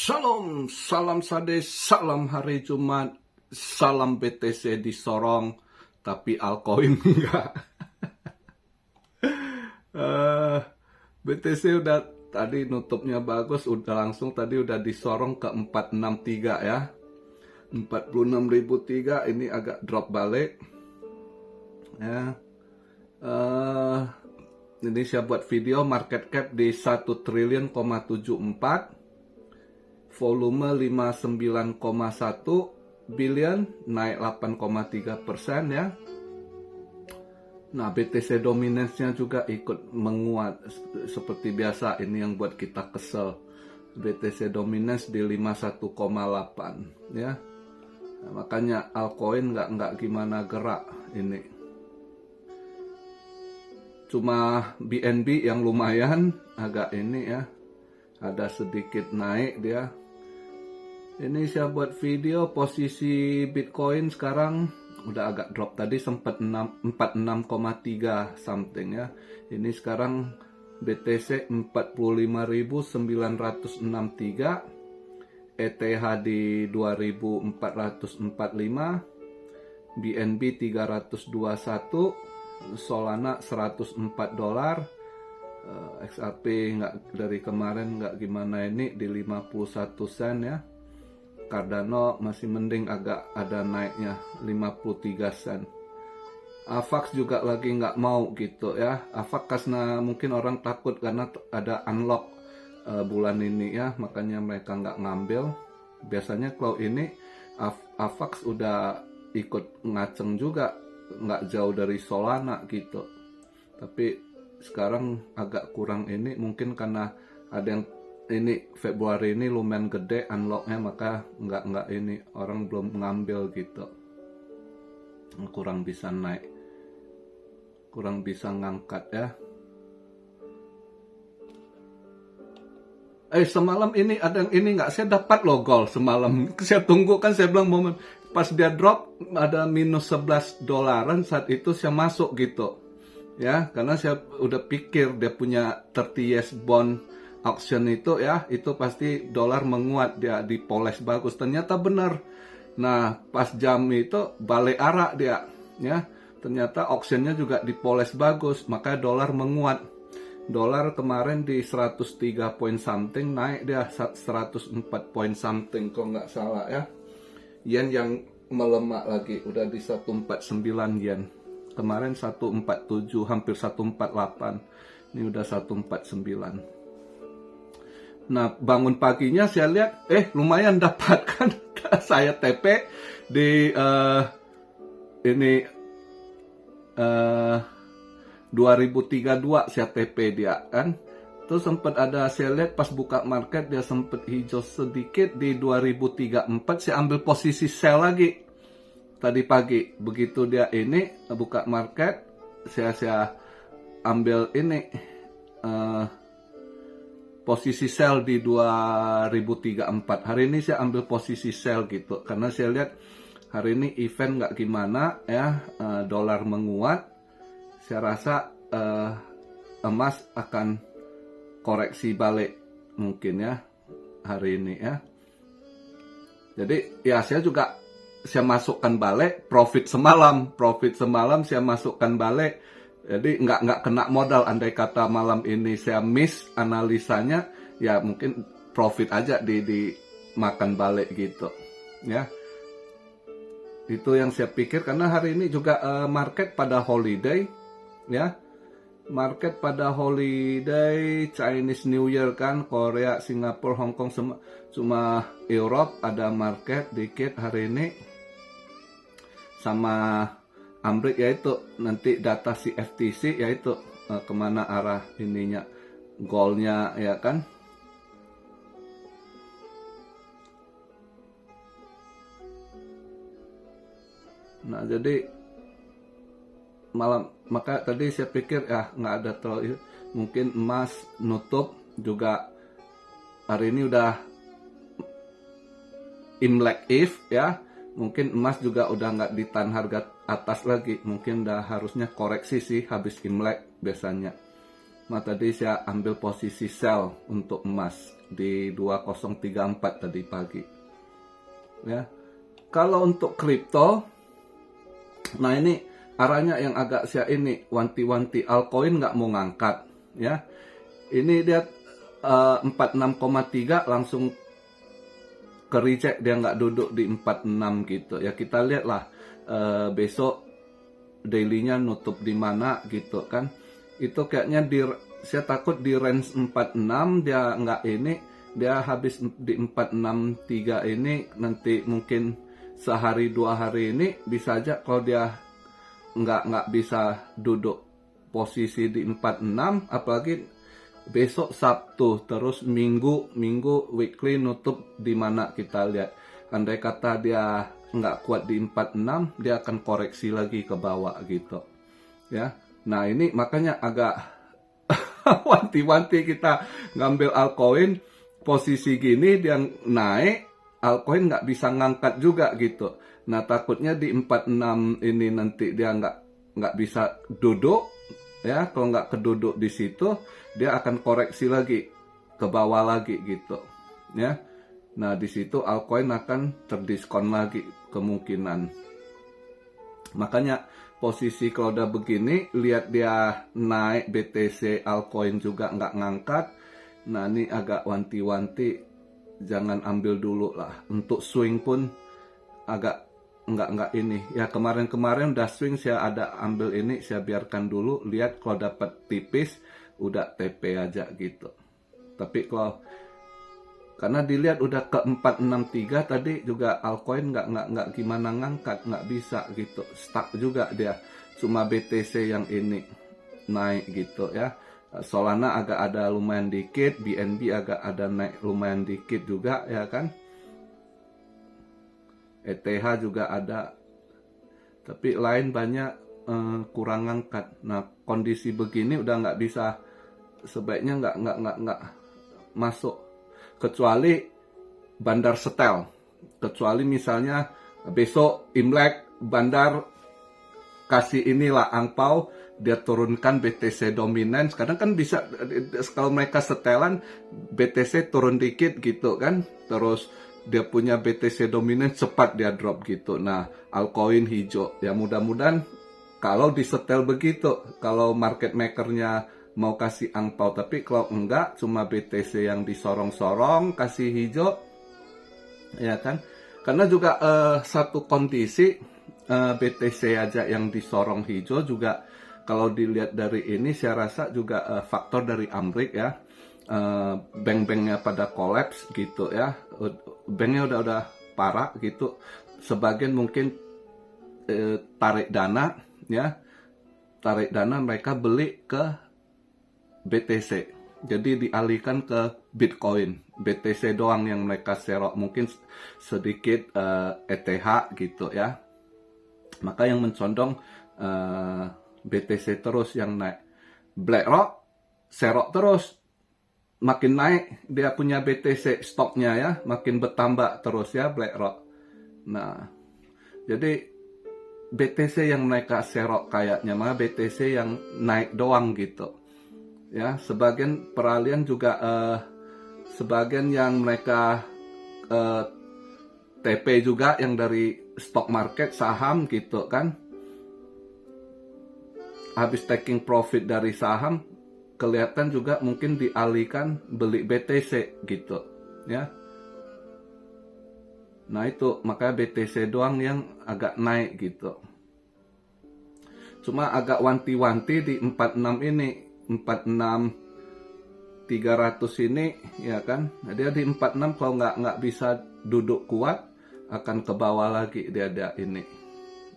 Shalom, salam sade, salam hari Jumat, salam BTC di Sorong, tapi altcoin enggak. BTC udah tadi nutupnya bagus, udah langsung tadi udah disorong ke 463 ya. 46.003 ini agak drop balik. Ya. Ini saya buat video market cap di 1 triliun, 74. Volume 59,1 billion, naik 8,3% ya. Nah, BTC dominance-nya juga ikut menguat seperti biasa. Ini yang buat kita kesel. BTC dominance di 51,8 ya. Nah, makanya altcoin nggak gimana gerak ini. Cuma BNB yang lumayan agak ini ya. Ada sedikit naik dia. Ini saya buat video posisi Bitcoin sekarang udah agak drop, tadi sempat 46,3 something ya. Ini sekarang BTC 45.963, ETH di 2.445, BNB 321, Solana $104, XRP nggak dari kemarin nggak gimana ini di 51 sen ya. Cardano masih mending, agak ada naiknya 53 sen. AVAX juga lagi nggak mau gitu ya. AVAX karena mungkin orang takut karena ada unlock bulan ini ya, makanya mereka nggak ngambil. Biasanya kalau ini AVAX udah ikut ngaceng juga, nggak jauh dari Solana gitu. Tapi sekarang agak kurang ini, mungkin karena ada yang ini Februari ini lumayan gede unlocknya, maka nggak ini orang belum ngambil gitu, kurang bisa naik, kurang bisa ngangkat ya. Semalam ini ada yang ini nggak, saya dapat loh gold semalam. Saya tunggu kan, saya bilang momen pas dia drop ada minus $11, saat itu saya masuk gitu ya, karena saya udah pikir dia punya 30 years bond auction itu ya, itu pasti dolar menguat, dia dipoles bagus. Ternyata benar. Nah, pas jam itu balik arah dia ya. Ternyata auctionnya juga dipoles bagus, maka dolar menguat. Dolar kemarin di 103 point something, naik dia 104 point something kalau nggak salah ya. Yen yang melemah lagi, udah di 149 yen. Kemarin 147, hampir 148. Ini udah 149. Nah, bangun paginya saya lihat, lumayan dapat kan. Saya TP di ini 2032 saya TP dia kan. Terus sempat ada, saya lihat pas buka market dia sempat hijau sedikit di 2034, saya ambil posisi sell lagi tadi pagi. Begitu dia ini buka market, saya ambil ini posisi sell di 2034. Hari ini saya ambil posisi sell gitu, karena saya lihat hari ini event nggak gimana ya, dolar menguat. Saya rasa emas akan koreksi balik mungkin ya hari ini ya. Jadi ya saya masukkan balik profit semalam saya masukkan balik. Jadi nggak kena modal. Andai kata malam ini saya miss analisanya, ya mungkin profit aja di makan balik gitu ya. Itu yang saya pikir, karena hari ini juga market pada holiday ya. Market pada holiday, Chinese New Year kan, Korea, Singapura, Hong Kong, cuma Europe ada market dikit hari ini. Sama Amerika yaitu nanti data CFTC yaitu kemana arah ininya, goalnya ya kan. Nah jadi malam, maka tadi saya pikir ya nggak ada terlalu, mungkin emas nutup juga hari ini udah Imlek Eve ya. Mungkin emas juga udah nggak ditahan harga atas lagi, mungkin udah harusnya koreksi sih habis Imlek biasanya. Nah, tadi saya ambil posisi sell untuk emas di 2034 tadi pagi. Ya. Kalau untuk kripto, nah ini arahnya yang agak saya ini wanti-wanti, altcoin nggak mau ngangkat, ya. Ini dia 46,3 langsung ke reject, dia nggak duduk di 46 gitu. Ya kita lihatlah besok dailynya nutup di mana gitu kan. Itu kayaknya saya takut di range 46 dia nggak ini, dia habis di 463 ini nanti mungkin sehari 2 hari ini bisa aja kalau dia nggak bisa duduk posisi di 46, apalagi besok Sabtu terus minggu weekly nutup di mana kita lihat. Andai kata dia nggak kuat di 46, dia akan koreksi lagi ke bawah gitu ya. Nah ini makanya agak wanti-wanti kita ngambil altcoin posisi gini, dia naik altcoin nggak bisa ngangkat juga gitu. Nah takutnya di 46 ini nanti dia nggak bisa duduk ya. Kalau nggak keduduk di situ, dia akan koreksi lagi ke bawah lagi gitu ya. Nah di situ altcoin akan terdiskon lagi kemungkinan. Makanya posisi kalau udah begini, lihat dia naik BTC altcoin juga nggak ngangkat. Nah ini agak wanti-wanti, jangan ambil dulu lah. Untuk swing pun agak nggak ini. Ya kemarin udah swing, saya ada ambil ini, saya biarkan dulu. Lihat kalau dapat tipis, udah TP aja gitu. Tapi kalau karena dilihat udah ke 463 tadi juga altcoin nggak gimana ngangkat, nggak bisa gitu, stuck juga dia. Cuma BTC yang ini naik gitu ya. Solana agak ada lumayan dikit, BNB agak ada naik lumayan dikit juga ya kan. ETH juga ada, tapi lain banyak kurang ngangkat. Nah kondisi begini udah nggak bisa, sebaiknya nggak masuk. Kecuali bandar setel, kecuali misalnya besok Imlek bandar kasih inilah angpau, dia turunkan BTC dominan. Sekarang kan bisa kalau mereka setelan BTC turun dikit gitu kan, terus dia punya BTC dominan cepat dia drop gitu. Nah altcoin hijau ya, mudah-mudahan kalau disetel begitu, kalau market makernya mau kasih angpau. Tapi kalau enggak, cuma BTC yang disorong-sorong kasih hijau ya kan. Karena juga satu kondisi BTC aja yang disorong hijau juga, kalau dilihat dari ini saya rasa juga faktor dari Amrik ya. Bank-banknya pada collapse gitu ya. Banknya udah parah gitu. Sebagian mungkin tarik dana ya. Tarik dana mereka beli ke BTC, jadi dialihkan ke Bitcoin. BTC doang yang mereka serok, mungkin sedikit ETH gitu ya. Maka yang mencondong BTC terus yang naik. BlackRock serok terus, makin naik dia punya BTC stoknya ya, makin bertambah terus ya BlackRock. Nah jadi BTC yang mereka serok kayaknya, maka BTC yang naik doang gitu. Ya, sebagian peralihan juga sebagian yang mereka TP juga yang dari stock market saham gitu kan. Habis taking profit dari saham, kelihatan juga mungkin dialihkan beli BTC gitu, ya. Nah itu makanya BTC doang yang agak naik gitu. Cuma agak wanti-wanti di 46 ini. 46 300 ini ya kan. Nah, dia di 46 kalau nggak bisa duduk kuat akan ke bawah lagi dia ini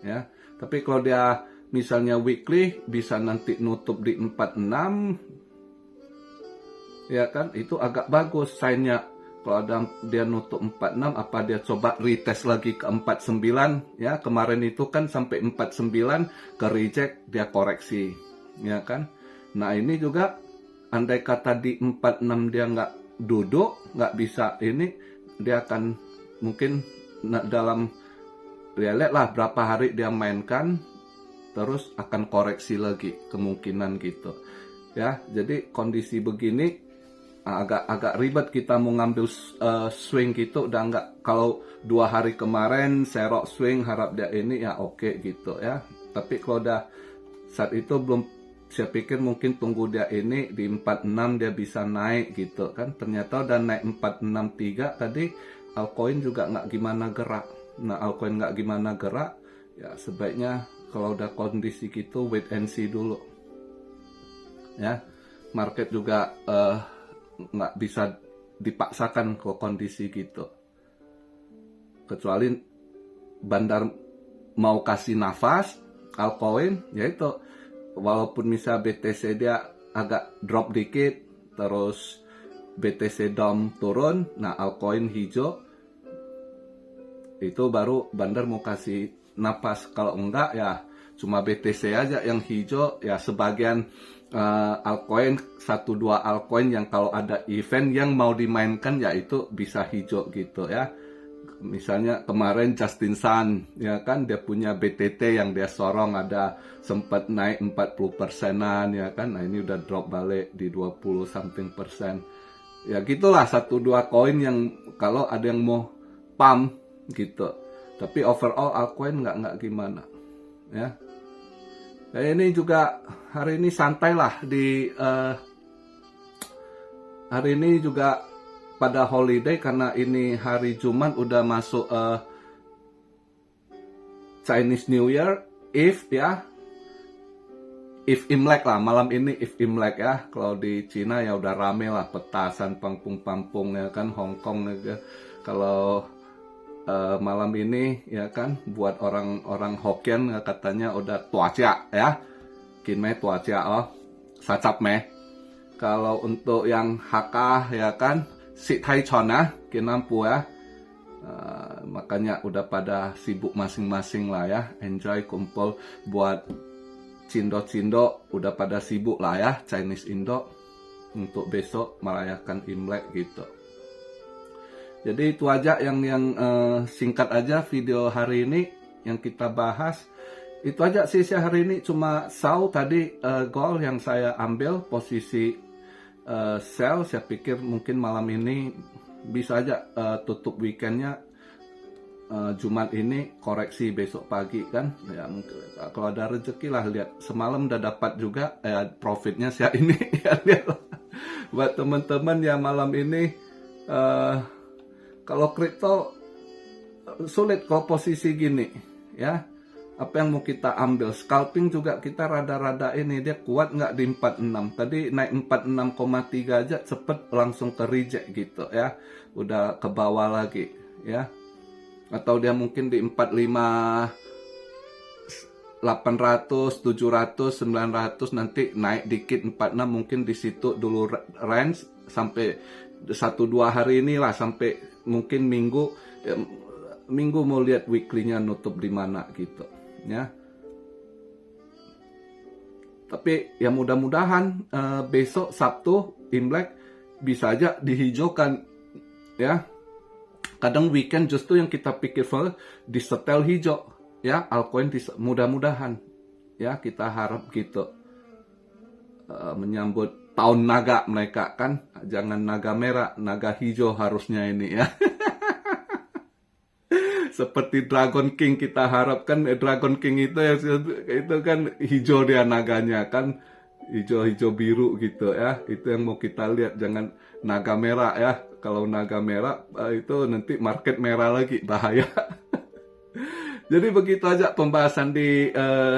ya. Tapi kalau dia misalnya weekly bisa nanti nutup di 46 ya kan, itu agak bagus sign-nya. Kalau dia nutup 46, apa dia coba retest lagi ke 49 ya. Kemarin itu kan sampai 49 ke reject, dia koreksi ya kan. Nah ini juga andai kata di 46 dia nggak duduk, nggak bisa ini, dia akan mungkin dalam ya lihatlah berapa hari dia mainkan, terus akan koreksi lagi kemungkinan gitu. ya. Jadi kondisi begini agak ribet kita mau ngambil swing gitu. Udah nggak, kalau 2 hari kemarin serok swing harap dia ini ya oke gitu ya. Tapi kalau udah saat itu belum, saya pikir mungkin tunggu dia ini di 46 dia bisa naik gitu kan. Ternyata udah naik 463 tadi, altcoin juga nggak gimana gerak. Nah, altcoin nggak gimana gerak, ya sebaiknya kalau udah kondisi gitu wait and see dulu. Ya, market juga nggak bisa dipaksakan ke kondisi gitu. Kecuali bandar mau kasih nafas, altcoin, yaitu walaupun misal BTC dia agak drop dikit, terus BTC DOM turun, nah altcoin hijau, itu baru bandar mau kasih napas. Kalau enggak ya cuma BTC aja yang hijau, ya sebagian altcoin, 1-2 altcoin yang kalau ada event yang mau dimainkan ya itu bisa hijau gitu ya. Misalnya kemarin Justin Sun ya kan, dia punya BTT yang dia sorong ada sempat naik 40%-an ya kan. Nah ini udah drop balik di 20 something persen. Ya gitulah 1-2 koin yang kalau ada yang mau pump gitu. Tapi overall altcoin nggak gimana ya. Nah, ini juga hari ini santai lah di hari ini juga pada holiday karena ini hari Jumat udah masuk Chinese New Year, Eve ya. Eve Imlek lah, malam ini Eve Imlek ya. Kalau di Cina ya udah rame lah, petasan, pampung-pampung ya kan, Hong Kong ya. Kalau malam ini ya kan, buat orang-orang Hokkien ya, katanya udah tuacia ya. Kinmei tuacia oh, sacap meh. Kalau untuk yang Hakka ya kan, si Tai Chon ya, kinampu ya. Makanya udah pada sibuk masing-masing lah ya. Enjoy kumpul buat Cindo-Cindo udah pada sibuk lah ya, Chinese Indo untuk besok merayakan Imlek gitu. Jadi itu aja yang singkat aja video hari ini yang kita bahas. Itu aja sih hari ini, cuma SAU tadi goal yang saya ambil posisi sell. Saya pikir mungkin malam ini bisa aja tutup weekendnya. Jumat ini koreksi besok pagi kan ya, kalau ada rezeki lah. Lihat semalam udah dapat juga profitnya saya ini ya, lihat buat teman-teman ya malam ini. Kalau kripto sulit kalau posisi gini ya, apa yang mau kita ambil. Scalping juga kita rada-rada ini, dia kuat nggak di 46 tadi, naik 46,3 aja cepet langsung ke reject gitu ya, udah ke bawah lagi ya. Atau dia mungkin di 45 800, 700, 900 nanti naik dikit 46, mungkin di situ dulu range sampai 1-2 hari inilah, sampai mungkin minggu mau lihat weekly-nya nutup di mana gitu ya. Tapi ya mudah-mudahan besok Sabtu Imlek bisa aja dihijaukan ya. Kadang weekend justru yang kita pikir disetel hijau ya, altcoin mudah-mudahan ya, kita harap gitu. Menyambut tahun naga mereka kan, jangan naga merah, naga hijau harusnya ini ya. Seperti Dragon King kita harapkan, Dragon King itu kan hijau dia naganya kan, hijau biru gitu ya. Itu yang mau kita lihat, jangan naga merah ya. Kalau naga merah itu nanti market merah lagi, bahaya. Jadi begitu aja pembahasan di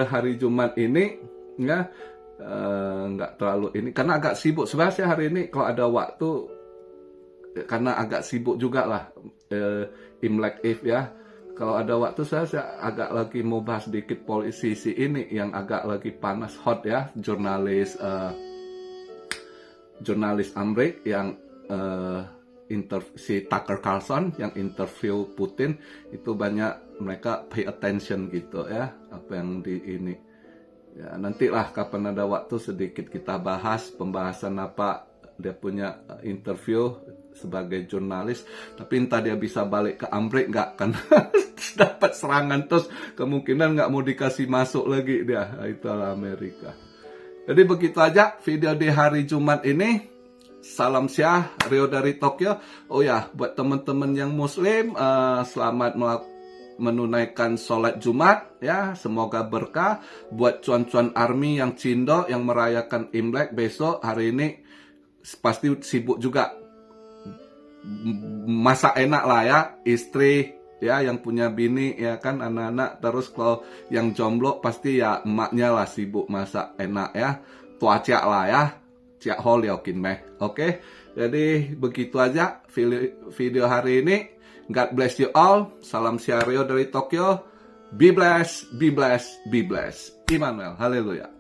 hari Jumat ini ya. Nggak terlalu ini karena agak sibuk sebenarnya hari ini. Kalau ada waktu, karena agak sibuk juga lah Imlek Eve ya. Kalau ada waktu saya agak lagi mau bahas sedikit posisi ini yang agak lagi panas, hot ya. Jurnalis Amerika yang si Tucker Carlson yang interview Putin itu, banyak mereka pay attention gitu ya, apa yang di ini ya. Nantilah kapan ada waktu sedikit kita bahas pembahasan apa dia punya interview sebagai jurnalis. Tapi entah dia bisa balik ke Amerika nggak kan. Dapat serangan terus kemungkinan nggak mau dikasih masuk lagi dia, itulah Amerika. Jadi begitu aja video di hari Jumat ini. Salam Syah, Rio dari Tokyo. Oh ya, buat teman-teman yang Muslim, selamat menunaikan sholat Jumat ya. Semoga berkah. Buat cuan-cuan army yang cindo yang merayakan Imlek besok, hari ini pasti sibuk juga. Masak enak lah ya, istri ya yang punya bini ya kan, anak-anak. Terus kalau yang jomblo pasti ya emaknya lah sibuk masak enak ya. Tuaca lah ya, Ciak Hol yakin meh. Oke, jadi begitu aja video hari ini. God bless you all. Salam Syah Rio dari Tokyo. Be blessed, be blessed, be blessed. Immanuel, haleluya.